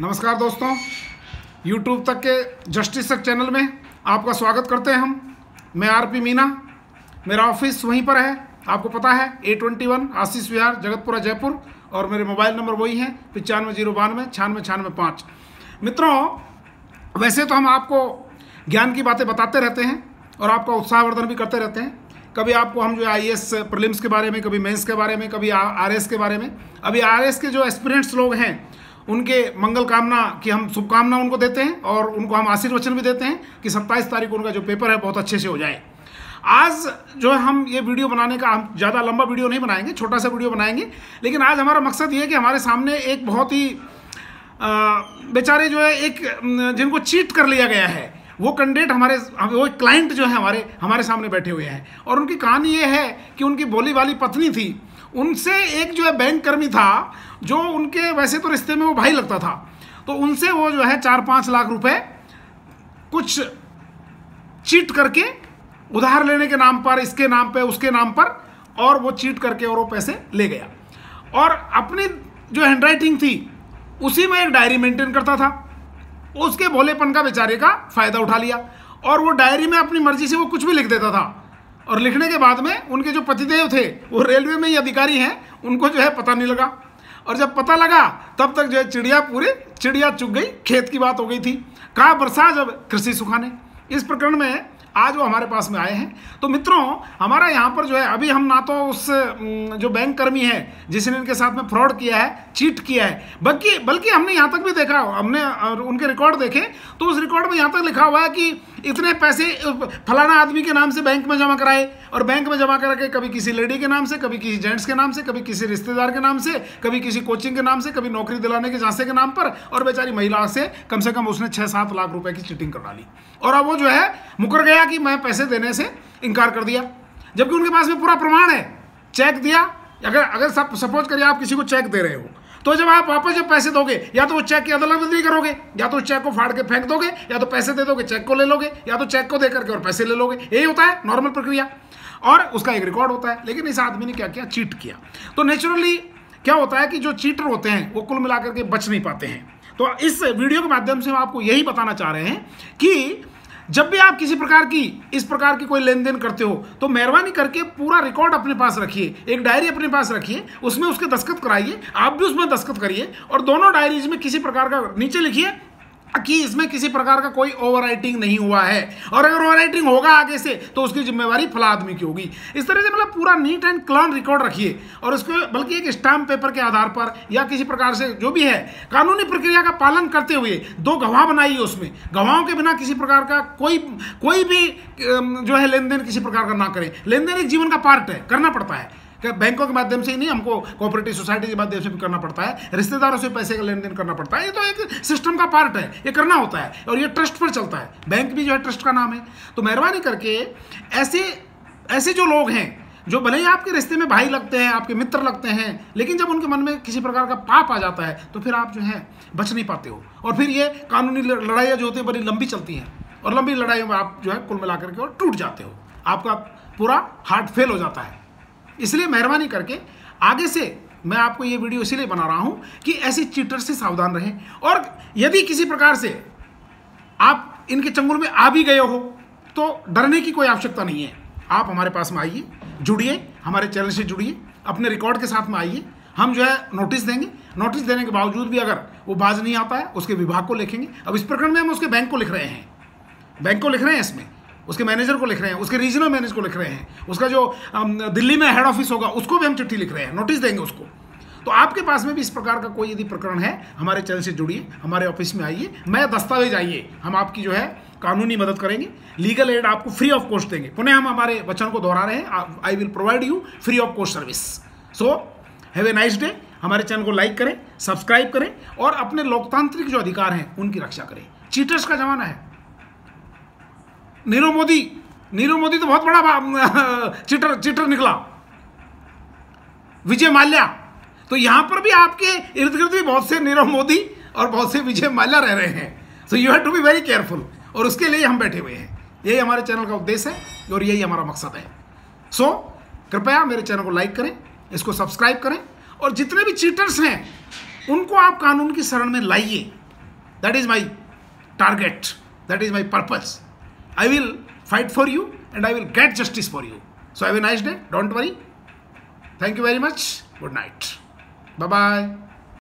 नमस्कार दोस्तों, YouTube तक के जस्टिस तक चैनल में आपका स्वागत करते हैं हम। मैं आरपी मीना, मेरा ऑफिस वहीं पर है, आपको पता है, A21 आशीष विहार, जगतपुरा, जयपुर। और मेरे मोबाइल नंबर वही हैं 95 092 96 96 5। मित्रों, वैसे तो हम आपको ज्ञान की बातें बताते रहते हैं और आपका उत्साहवर्धन भी करते रहते हैं। कभी आपको हम जो है IAS प्रीलिम्स के बारे में, कभी मेंस के बारे में, कभी RS के बारे में। अभी RS के जो एस्पिरेंट्स लोग हैं उनके मंगल कामना की हम शुभकामना उनको देते हैं और उनको हम आशीर्वचन भी देते हैं कि 27 तारीख को उनका जो पेपर है बहुत अच्छे से हो जाए। आज जो है हम ये वीडियो बनाने का, हम ज़्यादा लंबा वीडियो नहीं बनाएंगे, छोटा सा वीडियो बनाएंगे। लेकिन आज हमारा मकसद ये है कि हमारे सामने एक बहुत ही बेचारे जो है एक जिनको चीट कर लिया गया है वो कैंडिडेट, वो क्लाइंट जो है हमारे सामने बैठे हुए हैं। और उनकी कहानी ये है कि उनकी भोली वाली पत्नी थी, उनसे एक जो है बैंक कर्मी था जो उनके वैसे तो रिश्ते में वो भाई लगता था, तो उनसे वो जो है 4-5 लाख रुपए कुछ चीट करके उधार लेने के नाम पर, इसके नाम पे, उसके नाम पर, और वो चीट करके और वो पैसे ले गया। और अपनी जो हैंडराइटिंग थी उसी में एक डायरी मेंटेन करता था। उसके भोलेपन का बेचारे का फायदा उठा लिया और वो डायरी में अपनी मर्जी से वो कुछ भी लिख देता था। और लिखने के बाद में उनके जो पतिदेव थे वो रेलवे में ही अधिकारी हैं, उनको जो है पता नहीं लगा। और जब पता लगा तब तक जो है चिड़िया चुग गई, खेत की बात हो गई थी। कहा बरसा जब कृषि सुखाने। इस प्रकरण में आज वो हमारे पास में आए हैं। तो मित्रों, हमारा यहाँ पर जो है अभी हम ना तो उस जो बैंक कर्मी है जिसने इनके साथ में फ्रॉड किया है, चीट किया है, बल्कि हमने यहाँ तक भी देखा, हमने उनके रिकॉर्ड देखे तो उस रिकॉर्ड में यहाँ तक लिखा हुआ है कि इतने पैसे फलाना आदमी के नाम से बैंक में जमा कराए, और बैंक में जमा करके कभी किसी लेडी के नाम से, कभी किसी जेंट्स के नाम से, कभी किसी रिश्तेदार के नाम से, कभी किसी कोचिंग के नाम से, कभी नौकरी दिलाने के झांसे के नाम पर, और बेचारी महिला से कम उसने 6-7 लाख रुपए की चीटिंग करा ली। और अब वो जो है मुकर गया कि मैं पैसे देने से इनकार कर दिया, जबकि उनके पास में पूरा प्रमाण है, चेक दिया। अगर सपोज करिए आप किसी को चेक दे रहे हो, तो जब आप वापस जब पैसे दोगे, या तो उस चेक की अदला बदली करोगे, या तो उस चेक को फाड़ के फेंक दोगे, या तो पैसे दे दोगे, चेक को ले लोगे, या तो चेक को दे करके और पैसे ले लोगे। यही होता है नॉर्मल प्रक्रिया, और उसका एक रिकॉर्ड होता है। लेकिन इस आदमी ने क्या किया, चीट किया। तो नेचुरली क्या होता है कि जो चीटर होते हैं वो कुल मिलाकर के बच नहीं पाते हैं। तो इस वीडियो के माध्यम से हम आपको यही बताना चाह रहे हैं कि जब भी आप किसी प्रकार की इस प्रकार की कोई लेन देन करते हो तो मेहरबानी करके पूरा रिकॉर्ड अपने पास रखिए, एक डायरी अपने पास रखिए, उसमें उसके दस्तखत कराइए, आप भी उसमें दस्तखत करिए, और दोनों डायरीज में किसी प्रकार का नीचे लिखिए कि इसमें किसी प्रकार का कोई ओवर राइटिंग नहीं हुआ है, और अगर ओवर राइटिंग होगा आगे से तो उसकी जिम्मेवारी फला आदमी की होगी। इस तरह से मतलब पूरा नीट एंड क्लीन रिकॉर्ड रखिए, और उसको बल्कि एक स्टाम्प पेपर के आधार पर या किसी प्रकार से जो भी है कानूनी प्रक्रिया का पालन करते हुए 2 गवाह बनाइए। उसमें गवाहों के बिना किसी प्रकार का कोई भी जो है लेन देन किसी प्रकार का ना करें। लेन देन एक जीवन का पार्ट है, करना पड़ता है, बैंकों के माध्यम से ही नहीं, हमको कोऑपरेटिव सोसाइटी के माध्यम से भी करना पड़ता है, रिश्तेदारों से पैसे का लेन देन करना पड़ता है। ये तो एक सिस्टम का पार्ट है, ये करना होता है, और ये ट्रस्ट पर चलता है। बैंक भी जो है ट्रस्ट का नाम है। तो मेहरबानी करके ऐसे जो लोग हैं जो भले ही आपके रिश्ते में भाई लगते हैं, आपके मित्र लगते हैं, लेकिन जब उनके मन में किसी प्रकार का पाप आ जाता है तो फिर आप जो है बच नहीं पाते हो, और फिर ये कानूनी लड़ाइयाँ जो होती हैं बड़ी लंबी चलती हैं, और लंबी लड़ाइयों में आप जो है कुल मिलाकर के और टूट जाते हो, आपका पूरा हार्ट फेल हो जाता है। इसलिए मेहरबानी करके आगे से मैं आपको ये वीडियो इसलिए बना रहा हूं कि ऐसी चीटर से सावधान रहें, और यदि किसी प्रकार से आप इनके चंगुल में आ भी गए हो तो डरने की कोई आवश्यकता नहीं है। आप हमारे पास में आइए, जुड़िए, हमारे चैनल से जुड़िए, अपने रिकॉर्ड के साथ में आइए। हम जो है नोटिस देंगे, नोटिस देने के बावजूद भी अगर वो बाज नहीं आता है उसके विभाग को लिखेंगे। अब इस प्रकरण में हम उसके बैंक को लिख रहे हैं, बैंक को लिख रहे हैं, इसमें उसके मैनेजर को लिख रहे हैं, उसके रीजनल मैनेजर को लिख रहे हैं, उसका जो दिल्ली में हेड ऑफिस होगा उसको भी हम चिट्ठी लिख रहे हैं, नोटिस देंगे उसको। तो आपके पास में भी इस प्रकार का कोई यदि प्रकरण है, हमारे चैनल से जुड़िए, हमारे ऑफिस में आइए, मैं दस्तावेज आइए, हम आपकी जो है कानूनी मदद करेंगे, लीगल एड आपको फ्री ऑफ कॉस्ट देंगे। पुनः हम हमारे वचन को दोहरा रहे हैं, I will provide you free of cost service. So have a nice day. हमारे चैनल को लाइक करें, सब्सक्राइब करें, और अपने लोकतांत्रिक जो अधिकार हैं उनकी रक्षा करें। चीटर्स का जमाना है। नीरव मोदी तो बहुत बड़ा चीटर निकला, विजय माल्या। तो यहां पर भी आपके इर्द गिर्द भी बहुत से नीरव मोदी और बहुत से विजय माल्या रह रहे हैं। So you have to be very careful, और उसके लिए हम बैठे हुए हैं। यही हमारे चैनल का उद्देश्य है और यही हमारा मकसद है। सो कृपया मेरे चैनल को लाइक करें, इसको सब्सक्राइब करें, और जितने भी चीटर्स हैं उनको आप कानून की शरण में लाइए। That is my target, that is my purpose. I will fight for you and I will get justice for you. So have a nice day. Don't worry. Thank you very much. Good night. Bye bye.